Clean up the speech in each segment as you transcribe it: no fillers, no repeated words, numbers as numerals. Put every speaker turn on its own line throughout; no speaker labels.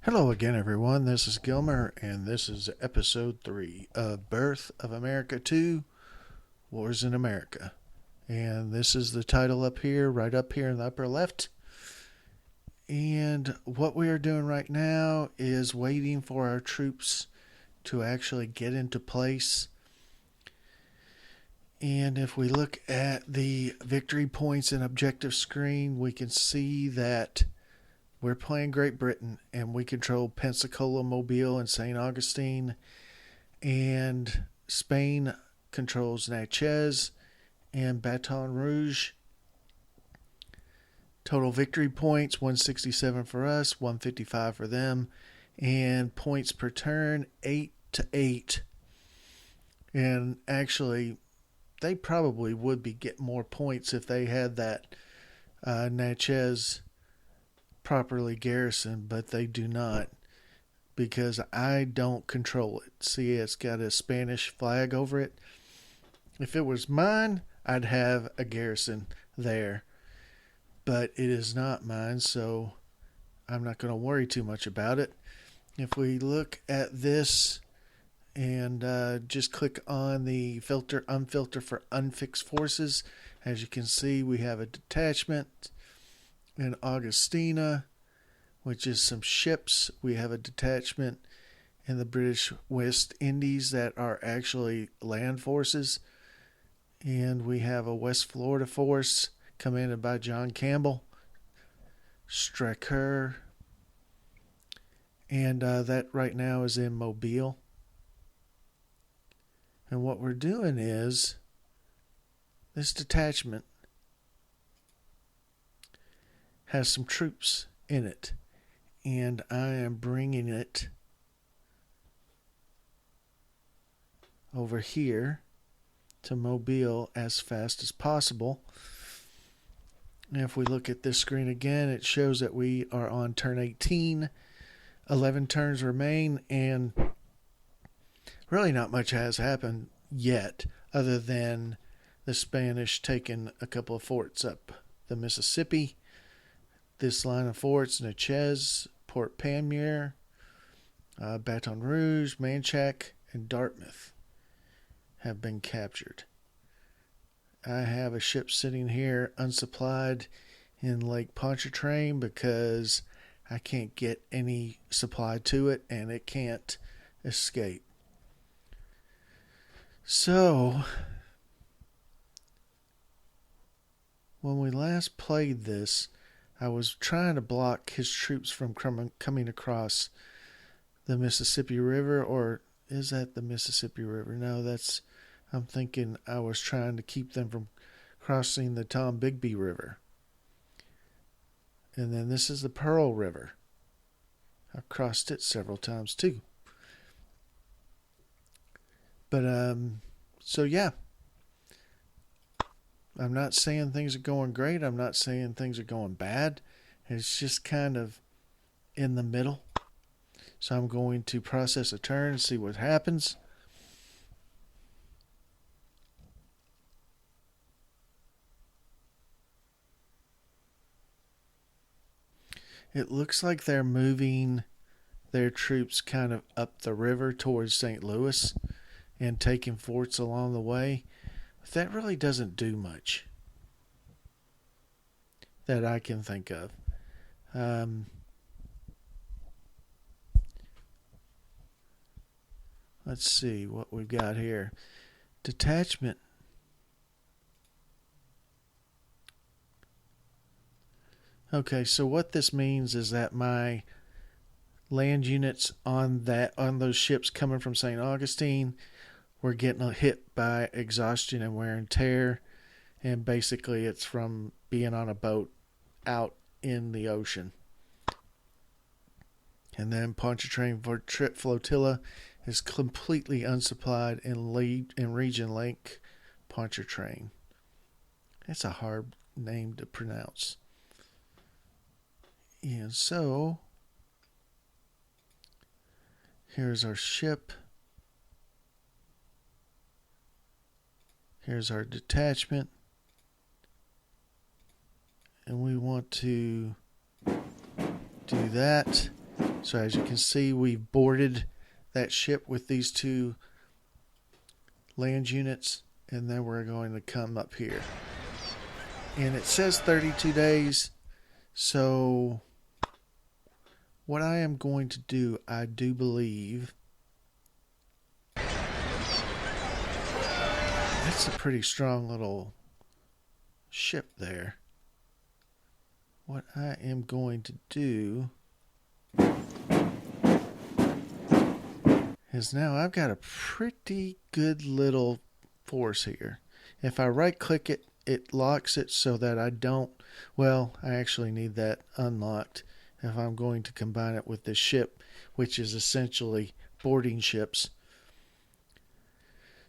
Hello again, everyone. This is Gilmer, and this is episode 3 of Birth of America 2 Wars in America. And this is the title up here, right up here in the upper left. And what we are doing right now is waiting for our troops to actually get into place. And if we look at the victory points and objective screen, we can see that we're playing Great Britain, and we control Pensacola, Mobile, and St. Augustine. And Spain controls Natchez and Baton Rouge. Total victory points 167 for us, 155 for them. And points per turn 8 to 8. And actually, they probably would be getting more points if they had that Natchez properly garrisoned, but they do not because I don't control it. See, it's got a Spanish flag over it. If it was mine, I'd have a garrison there, but it is not mine, so I'm not going to worry too much about it. If we look at this and just click on the filter, unfilter for unfixed forces, as you can see, we have a detachment in Augustina, which is some ships. We have a detachment in the British West Indies that are actually land forces. And we have a West Florida force commanded by John Campbell, Stryker. And that right now is in Mobile. And what we're doing is this detachment has some troops in it, and I am bringing it over here to Mobile as fast as possible. And if we look at this screen again, it shows that we are on turn 18. 11 turns remain, and really not much has happened yet other than the Spanish taking a couple of forts up the Mississippi. This line of forts, Natchez, Port Pamier, Baton Rouge, Manchac, and Dartmouth have been captured. I have a ship sitting here unsupplied in Lake Pontchartrain because I can't get any supply to it and it can't escape. So, when we last played this, I was trying to block his troops from coming across the Mississippi River, or is that the Mississippi River? No, I'm thinking I was trying to keep them from crossing the Tombigbee River. And then this is the Pearl River. I've crossed it several times too. But, so yeah. I'm not saying things are going great. I'm not saying things are going bad. It's just kind of in the middle. So I'm going to process a turn and see what happens. It looks like they're moving their troops kind of up the river towards St. Louis and taking forts along the way. That really doesn't do much that I can think of. Let's see what we've got here. Detachment. Okay, so what this means is that my land units on those ships coming from St. Augustine were getting hit by exhaustion and wear and tear, and basically it's from being on a boat out in the ocean. And then Pontchartrain Flotilla is completely unsupplied in Region Lake Pontchartrain. That's a hard name to pronounce. And so, here's our ship. Here's our detachment. And we want to do that. So as you can see, we've boarded that ship with these two land units, and then we're going to come up here. And it says 32 days, so what I am going to do, I do believe, that's a pretty strong little ship there. What I am going to do is now I've got a pretty good little force here. If I right click it, it locks it so that I don't, well, I actually need that unlocked if I'm going to combine it with this ship, which is essentially boarding ships.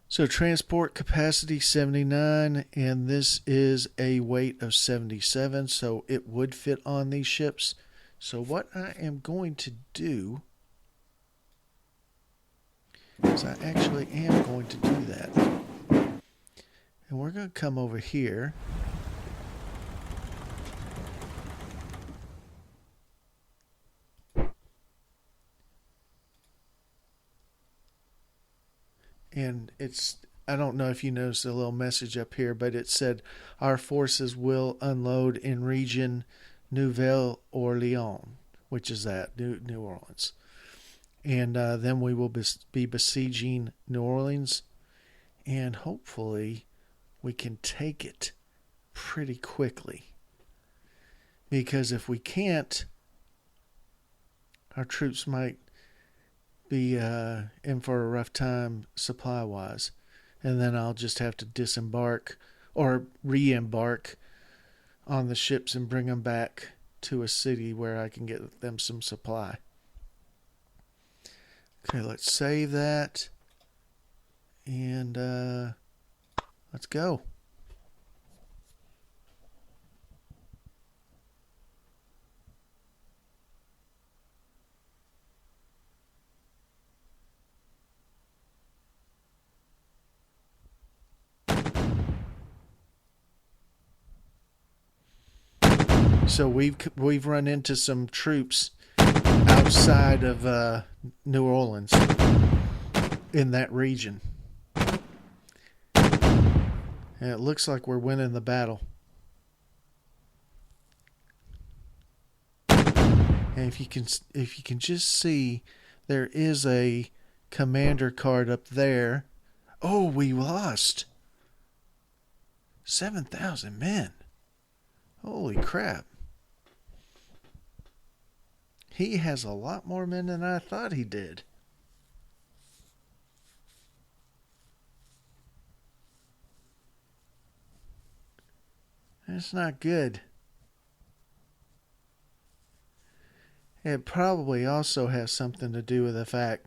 So transport capacity 79, and this is a weight of 77, so it would fit on these ships. So what I am going to do is I actually am going to do that. And we're going to come over here. And it's, I don't know if you noticed a little message up here, but it said our forces will unload in region Nouvelle Orleans, which is that, New Orleans. And then we will be besieging New Orleans, and hopefully we can take it pretty quickly. Because if we can't, our troops might be in for a rough time supply-wise. And then I'll just have to disembark or re-embark on the ships and bring them back to a city where I can get them some supply. Okay, let's save that. And let's go. So we've run into some troops outside of New Orleans in that region. And it looks like we're winning the battle. And if you can just see, there is a commander card up there. Oh, we lost 7,000 men. Holy crap. He has a lot more men than I thought he did. That's not good. It probably also has something to do with the fact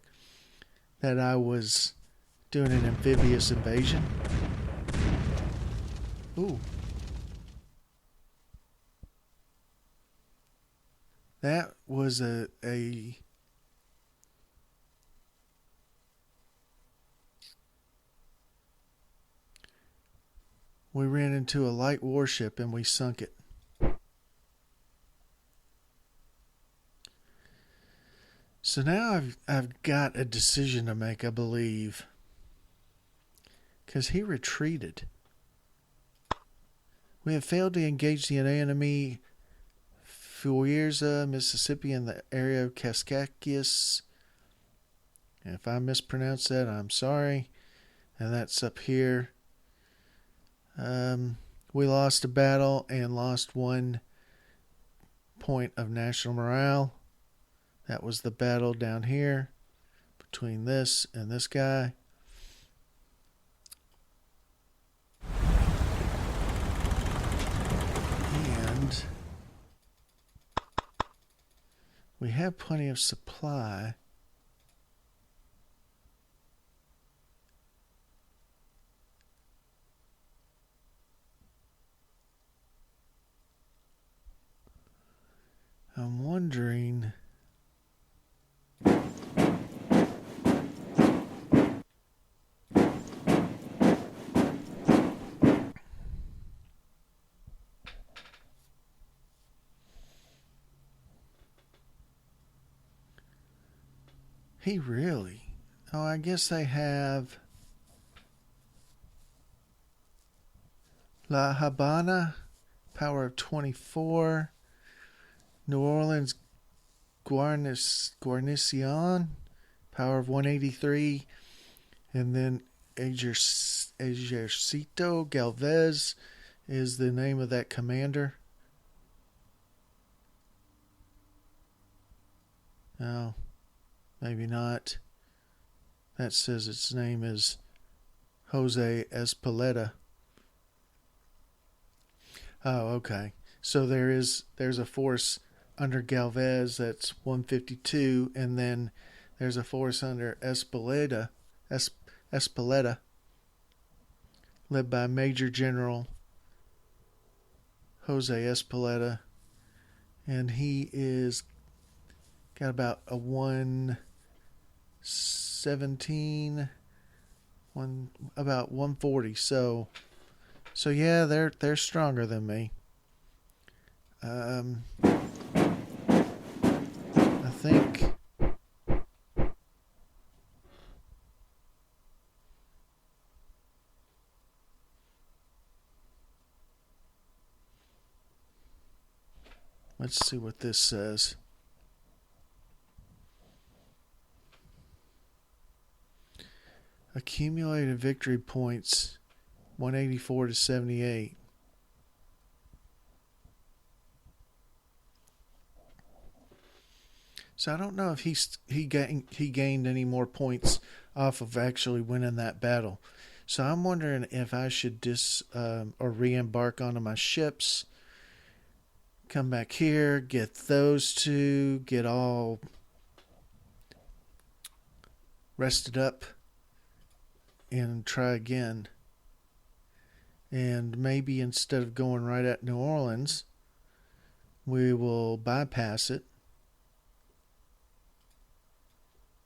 that I was doing an amphibious invasion. Ooh. That was a we ran into a light warship and we sunk it. So now I've got a decision to make, I believe. Because he retreated. We have failed to engage the enemy Fuerza, Mississippi, in the area of Kaskaskia. And if I mispronounce that, I'm sorry. And that's up here. We lost a battle and lost 1 point of national morale. That was the battle down here between this and this guy. And we have plenty of supply. I'm wondering... He really. Oh, I guess they have La Habana, power of 24. New Orleans Guarnición, power of 183. And then Ejercito Galvez is the name of that commander. No, maybe not. That says its name is Jose Espeleta. Oh, okay. So there's a force under Galvez that's 152, and then there's a force under Espeleta, led by Major General Jose Espeleta, and he is got about a 117, about 140. So yeah, they're stronger than me. I think let's see what this says. Accumulated victory points 184 to 78. So I don't know if he gained any more points off of actually winning that battle. So I'm wondering if I should or re-embark onto my ships, come back here, get those two, get all rested up, and try again. And maybe instead of going right at New Orleans, we will bypass it,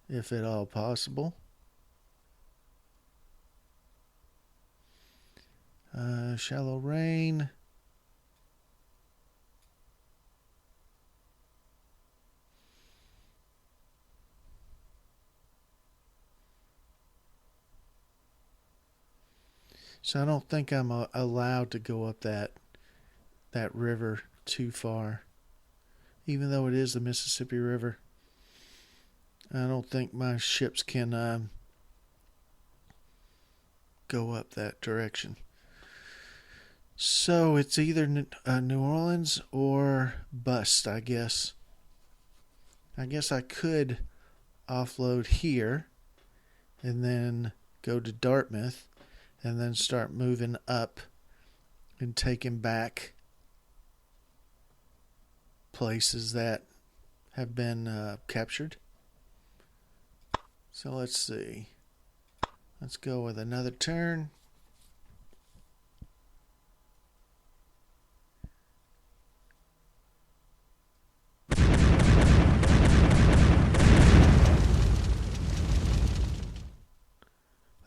if at all possible. Shallow rain. So I don't think I'm allowed to go up that river too far, even though it is the Mississippi River. I don't think my ships can go up that direction. So it's either New Orleans or bust, I guess. I guess I could offload here and then go to Dartmouth and then start moving up and taking back places that have been captured. So let's see. Let's go with another turn.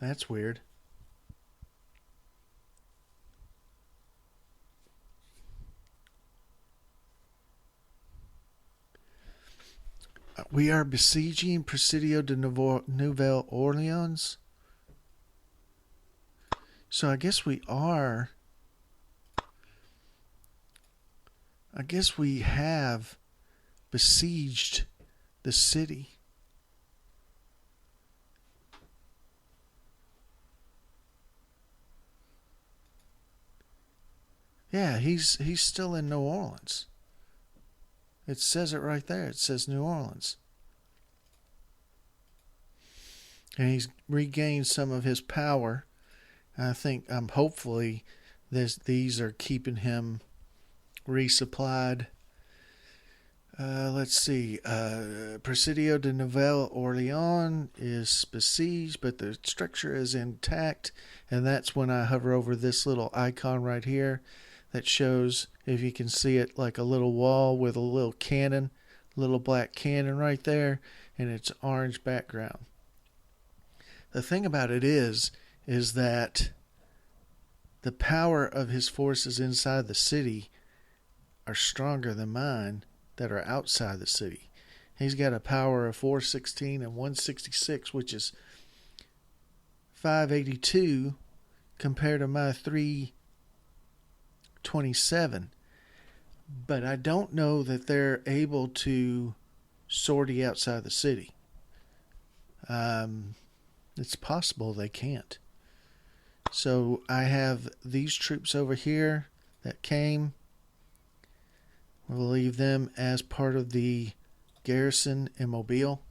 That's weird. We are besieging Presidio de Nouvelle Orleans. So I guess we are. I guess we have besieged the city. Yeah, he's still in New Orleans. It says it right there. It says New Orleans. And he's regained some of his power. I think hopefully these are keeping him resupplied. Let's see. Presidio de Nouvelle Orleans is besieged, but the structure is intact. And that's when I hover over this little icon right here that shows, if you can see it, like a little wall with a little cannon, little black cannon right there, and it's orange background. The thing about it is that the power of his forces inside the city are stronger than mine that are outside the city. He's got a power of 416 and 166, which is 582 compared to my 327. But I don't know that they're able to sortie outside the city. It's possible they can't. So I have these troops over here that came. We'll leave them as part of the garrison in Mobile.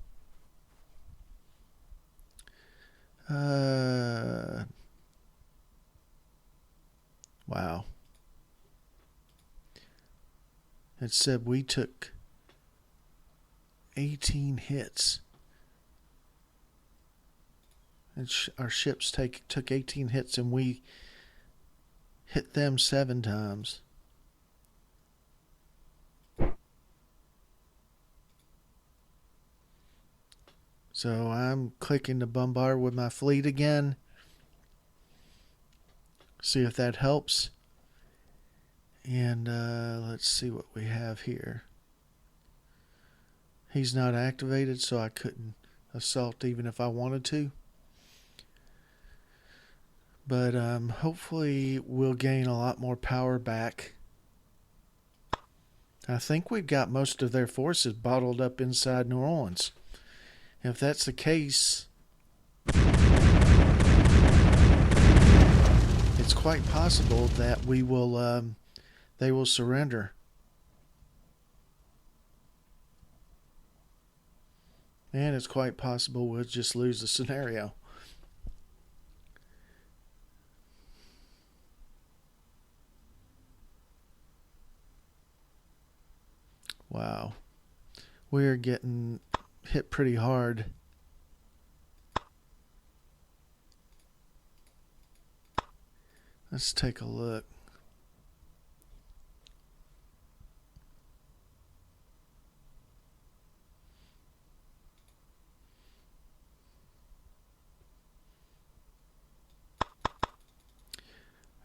Wow. It said we took 18 hits. And our ships took 18 hits, and we hit them 7 times. So I'm clicking to bombard with my fleet again. See if that helps. And let's see what we have here. He's not activated, so I couldn't assault even if I wanted to. But hopefully we'll gain a lot more power back. I think we've got most of their forces bottled up inside New Orleans. If that's the case, it's quite possible that they will surrender. And it's quite possible we'll just lose the scenario. Wow. We're getting hit pretty hard. Let's take a look.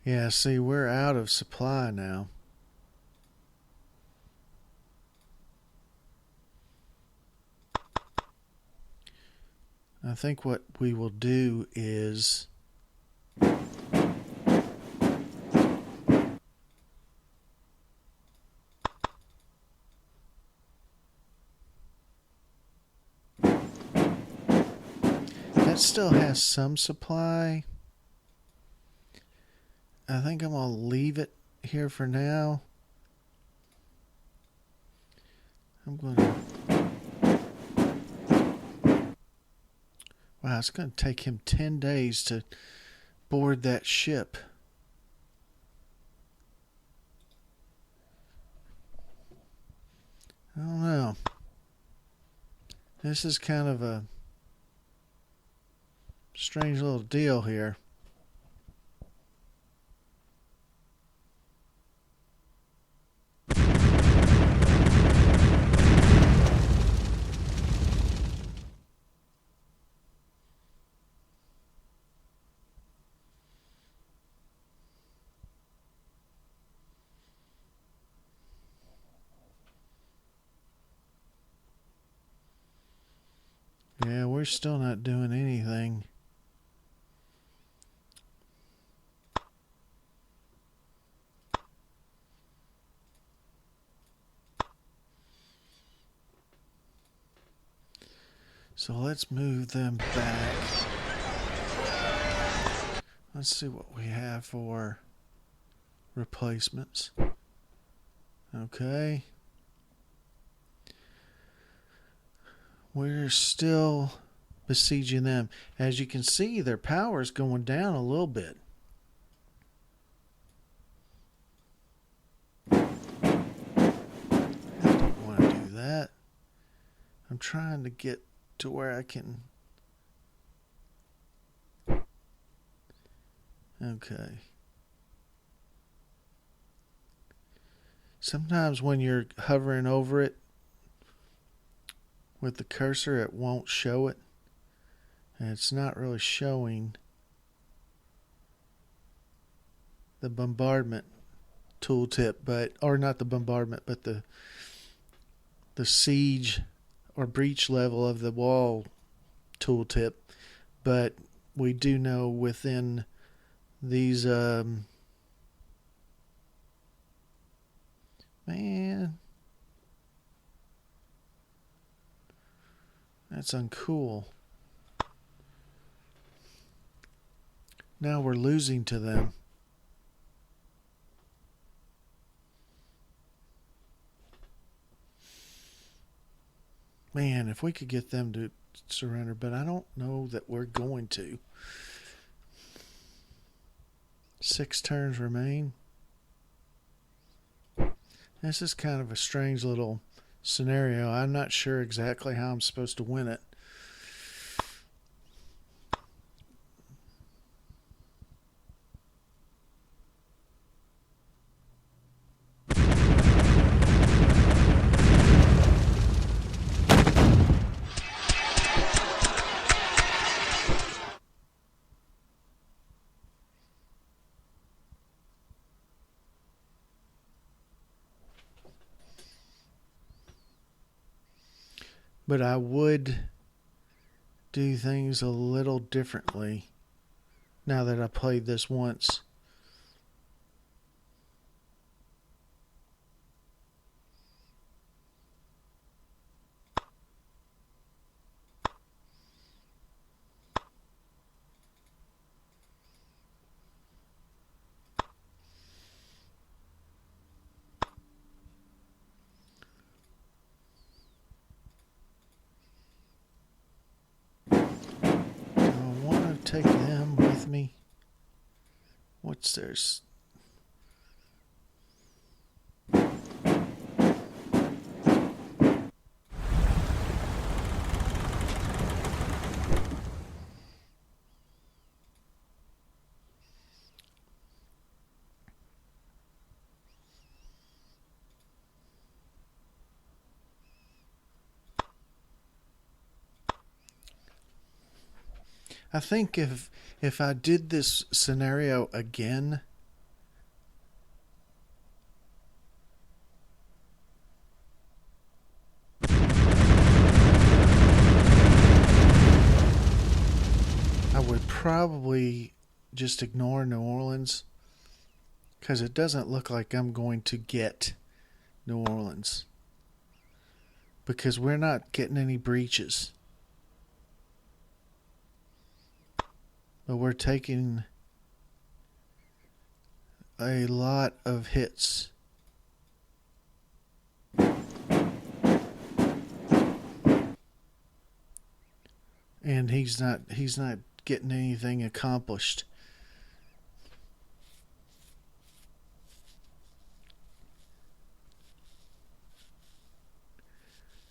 Yeah, see, we're out of supply now. I think what we will do is that still has some supply. I think I'm going to leave it here for now. I'm going to... Wow, it's going to take him 10 days to board that ship. I don't know. This is kind of a strange little deal here. Yeah, we're still not doing anything. So let's move them back. Let's see what we have for replacements. Okay. We're still besieging them. As you can see, their power is going down a little bit. I don't want to do that. I'm trying to get to where I can... Okay. Sometimes when you're hovering over it with the cursor, it won't show it. And it's not really showing the bombardment tooltip, or not the bombardment, but the siege or breach level of the wall tooltip, but we do know within these man, that's uncool. Now we're losing to them. Man, if we could get them to surrender, but I don't know that we're going to. 6 turns remain. This is kind of a strange little scenario. I'm not sure exactly how I'm supposed to win it. But I would do things a little differently now that I played this once. Take them with me. What's theirs? I think if I did this scenario again, I would probably just ignore New Orleans because it doesn't look like I'm going to get New Orleans because we're not getting any breaches. But we're taking a lot of hits. And he's not getting anything accomplished.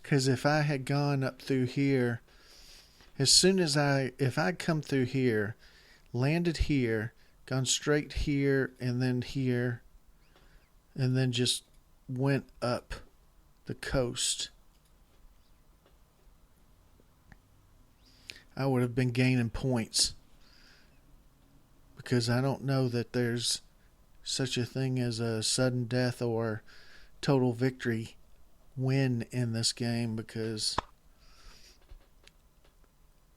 Because if I had gone up through here, if I'd come through here, landed here, gone straight here, and then just went up the coast, I would have been gaining points. Because I don't know that there's such a thing as a sudden death or total victory win in this game, because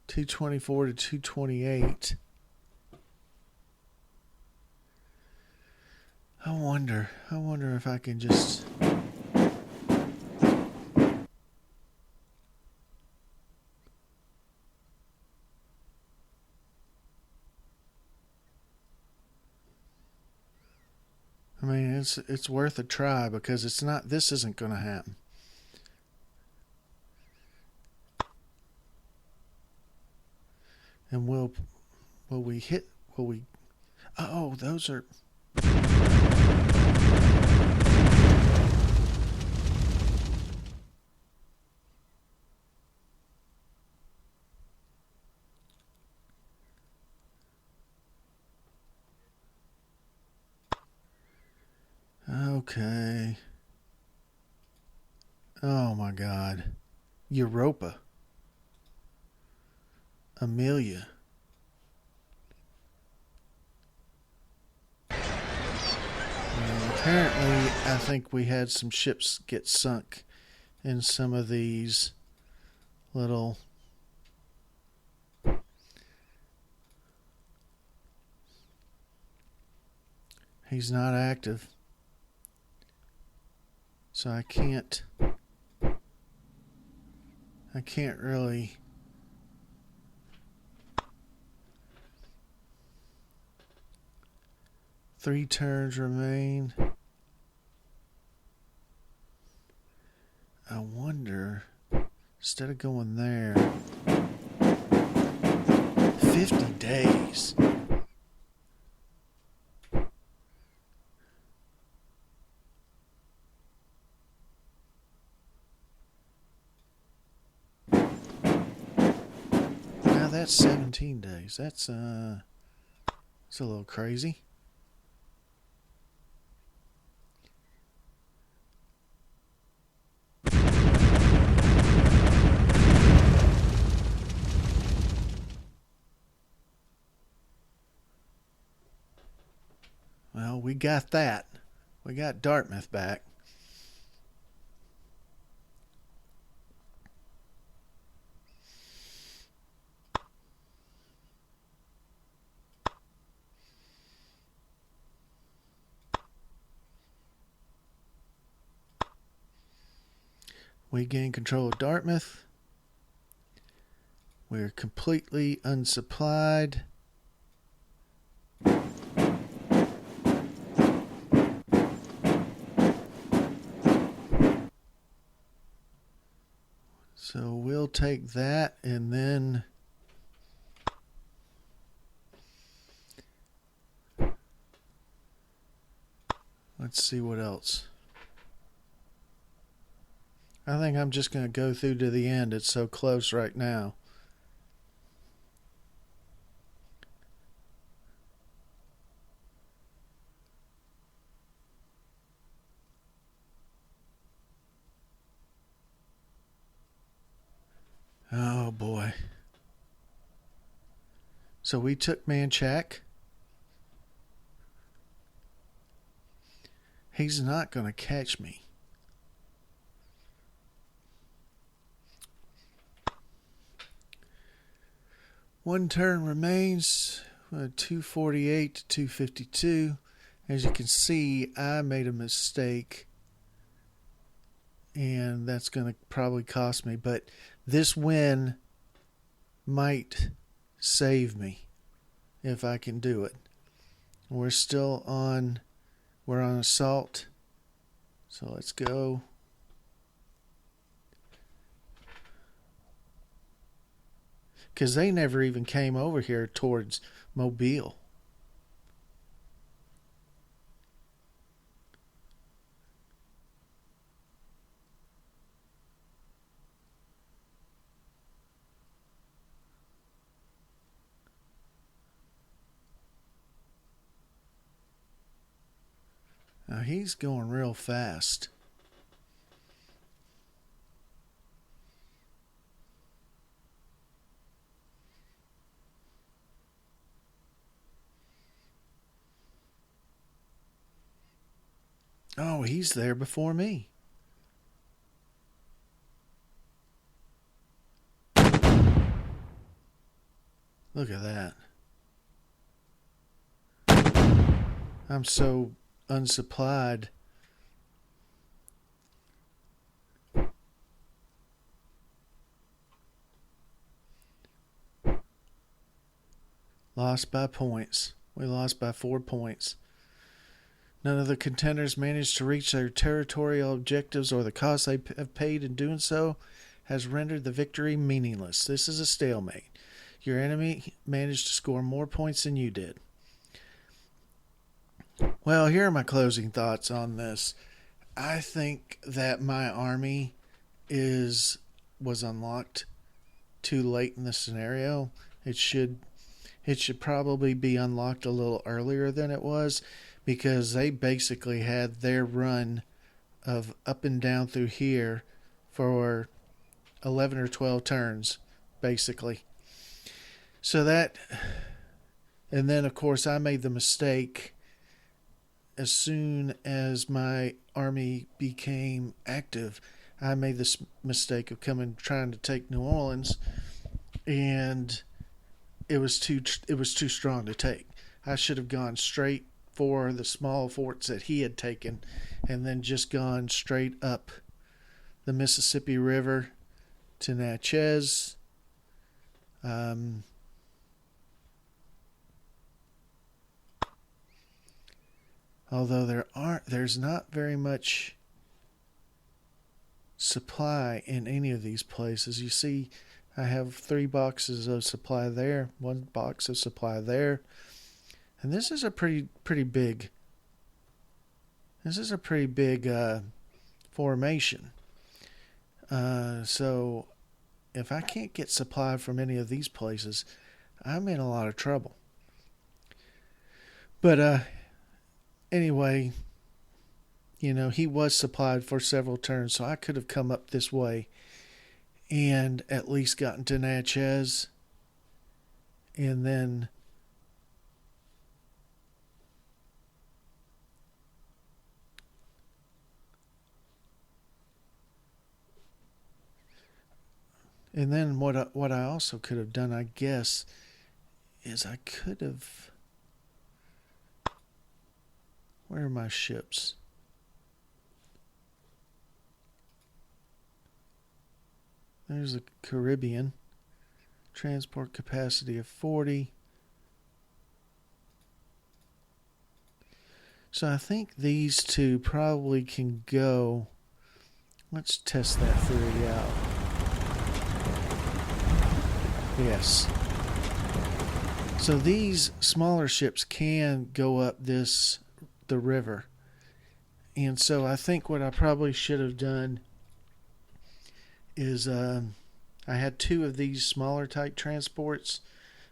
224 to 228. I wonder if I can just I mean, it's worth a try because this isn't going to happen. And will we hit? Oh, those are. Okay. Oh my God. Europa. Amelia. Apparently, I think we had some ships get sunk in some of these little he's not active, so I can't really. 3 turns remain. I wonder, instead of going there, 50 days. Now that's 17 days. That's a little crazy. Well, we got that. We got Dartmouth back. We gain control of Dartmouth. We're completely unsupplied. So we'll take that, and then let's see what else. I think I'm just going to go through to the end. It's so close right now. Oh boy. So we took Manchac. He's not going to catch me. One turn remains. 248 to 252. As you can see, I made a mistake, and that's going to probably cost me. But this win might save me if I can do it. We're on assault. So let's go. Because they never even came over here towards Mobile. Now he's going real fast. Oh, he's there before me. Look at that. I'm so unsupplied. Lost by points. We lost by 4 points. None of the contenders managed to reach their territorial objectives, or the cost they have paid in doing so has rendered the victory meaningless. This is a stalemate. Your enemy managed to score more points than you did. Well, here are my closing thoughts on this. I think that my army was unlocked too late in the scenario. It should probably be unlocked a little earlier than it was, because they basically had their run of up and down through here for 11 or 12 turns, basically. So that, and then of course I made the mistake as soon as my army became active. I made this mistake of trying to take New Orleans, and it was too strong to take. I should have gone straight for the small forts that he had taken, and then just gone straight up the Mississippi River to Natchez. Um, Although there's not very much supply in any of these places. You see, I have 3 boxes of supply there, 1 box of supply there, and this is a pretty big. This is a pretty big formation. So if I can't get supply from any of these places, I'm in a lot of trouble. But anyway, he was supplied for several turns, so I could have come up this way and at least gotten to Natchez, and then what I also could have done, I guess, is I could have. Where are my ships? There's the Caribbean. Transport capacity of 40. So I think these two probably can go. Let's test that theory out. Yes. So these smaller ships can go up the river. And so I think what I probably should have done is I had 2 of these smaller type transports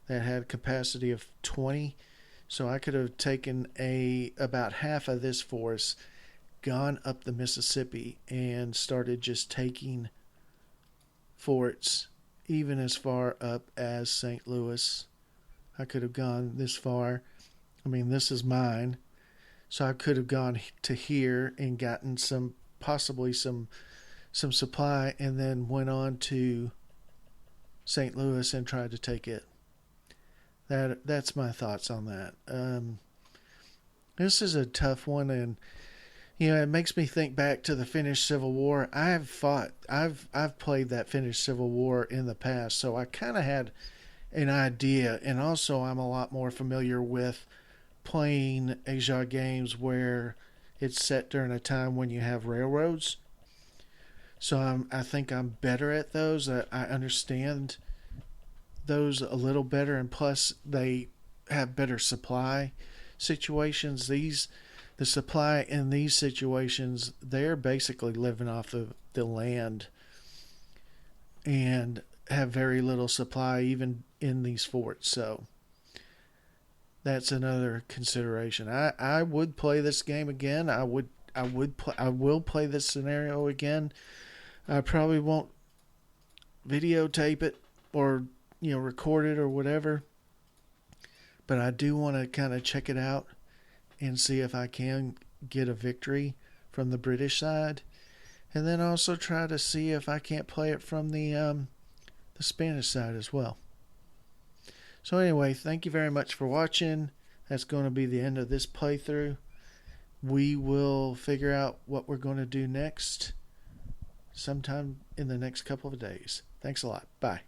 that had capacity of 20. So I could have taken about half of this force, gone up the Mississippi, and started just taking forts even as far up as St. Louis. I could have gone this far. I mean, this is mine. So I could have gone to here and gotten possibly some supply, and then went on to St. Louis and tried to take it. That's my thoughts on that. This is a tough one, and it makes me think back to the Finnish Civil War. I've played that Finnish Civil War in the past, so I kind of had an idea, and also I'm a lot more familiar with playing Asia games where it's set during a time when you have railroads. So I think I'm better at those. I understand those a little better, and plus they have better supply situations. The supply in these situations, they're basically living off of the land and have very little supply even in these forts. So that's another consideration. I would play this game again. I will play this scenario again. I probably won't videotape it or record it or whatever, but I do want to kind of check it out and see if I can get a victory from the British side, and then also try to see if I can't play it from the Spanish side as well. So anyway, thank you very much for watching. That's going to be the end of this playthrough. We will figure out what we're going to do next sometime in the next couple of days. Thanks a lot. Bye.